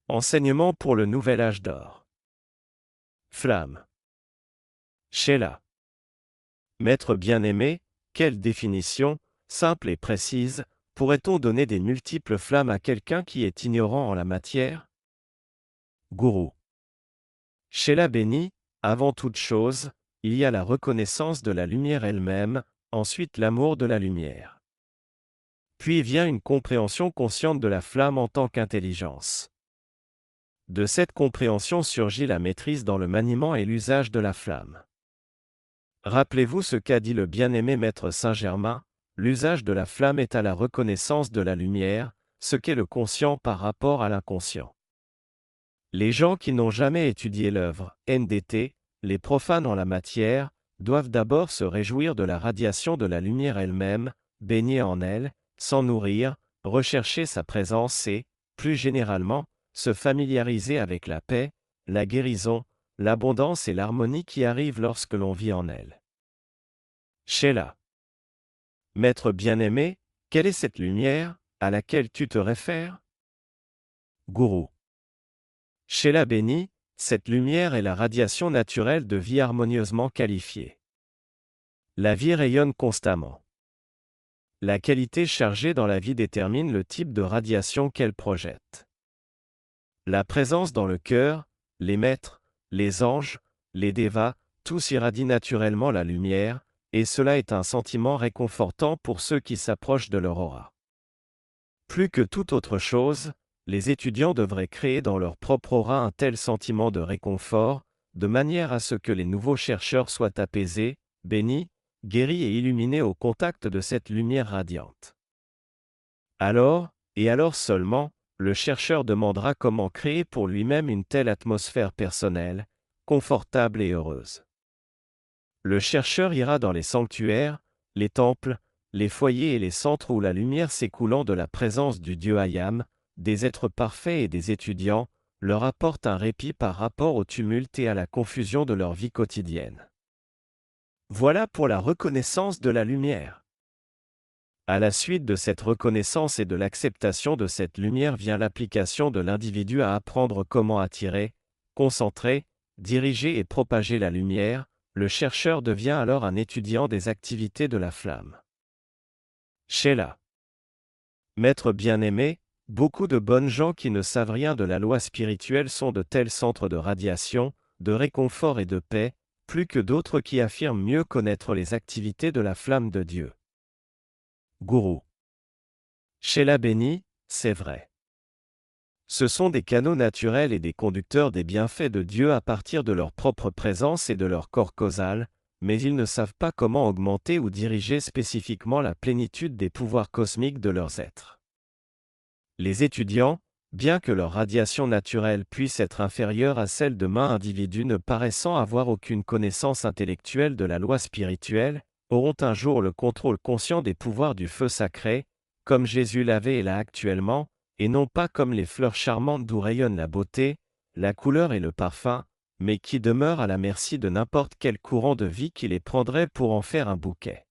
Enseignement pour le nouvel âge d'or. Flamme. Sheila. Maître bien-aimé, quelle définition, simple et précise, pourrait-on donner des multiples flammes à quelqu'un qui est ignorant en la matière? Gourou. Sheila béni, avant toute chose, il y a la reconnaissance de la lumière elle-même, ensuite l'amour de la lumière. Puis vient une compréhension consciente de la flamme en tant qu'intelligence. De cette compréhension surgit la maîtrise dans le maniement et l'usage de la flamme. Rappelez-vous ce qu'a dit le bien-aimé maître Saint-Germain, l'usage de la flamme est à la reconnaissance de la lumière, ce qu'est le conscient par rapport à l'inconscient. Les gens qui n'ont jamais étudié l'œuvre, NDT, les profanes en la matière, doivent d'abord se réjouir de la radiation de la lumière elle-même, baigner en elle, s'en nourrir, rechercher sa présence et, plus généralement, se familiariser avec la paix, la guérison, l'abondance et l'harmonie qui arrivent lorsque l'on vit en elle. Sheila. Maître bien-aimé, quelle est cette lumière, à laquelle tu te réfères? Gourou. Sheila béni, cette lumière est la radiation naturelle de vie harmonieusement qualifiée. La vie rayonne constamment. La qualité chargée dans la vie détermine le type de radiation qu'elle projette. La présence dans le cœur, les maîtres, les anges, les dévas, tous irradient naturellement la lumière, et cela est un sentiment réconfortant pour ceux qui s'approchent de leur aura. Plus que toute autre chose, les étudiants devraient créer dans leur propre aura un tel sentiment de réconfort, de manière à ce que les nouveaux chercheurs soient apaisés, bénis, guéris et illuminés au contact de cette lumière radiante. Alors, et alors seulement, le chercheur demandera comment créer pour lui-même une telle atmosphère personnelle, confortable et heureuse. Le chercheur ira dans les sanctuaires, les temples, les foyers et les centres où la lumière s'écoulant de la présence du Dieu Ayam, des êtres parfaits et des étudiants, leur apporte un répit par rapport au tumulte et à la confusion de leur vie quotidienne. Voilà pour la reconnaissance de la lumière. À la suite de cette reconnaissance et de l'acceptation de cette lumière vient l'application de l'individu à apprendre comment attirer, concentrer, diriger et propager la lumière. Le chercheur devient alors un étudiant des activités de la flamme. Sheila. Maître bien-aimé, beaucoup de bonnes gens qui ne savent rien de la loi spirituelle sont de tels centres de radiation, de réconfort et de paix, plus que d'autres qui affirment mieux connaître les activités de la flamme de Dieu. Gourou. Sheila béni, c'est vrai. Ce sont des canaux naturels et des conducteurs des bienfaits de Dieu à partir de leur propre présence et de leur corps causal, mais ils ne savent pas comment augmenter ou diriger spécifiquement la plénitude des pouvoirs cosmiques de leurs êtres. Les étudiants, bien que leur radiation naturelle puisse être inférieure à celle de maint individu ne paraissant avoir aucune connaissance intellectuelle de la loi spirituelle, auront un jour le contrôle conscient des pouvoirs du feu sacré, comme Jésus l'avait et l'a actuellement, et non pas comme les fleurs charmantes d'où rayonne la beauté, la couleur et le parfum, mais qui demeurent à la merci de n'importe quel courant de vie qui les prendrait pour en faire un bouquet.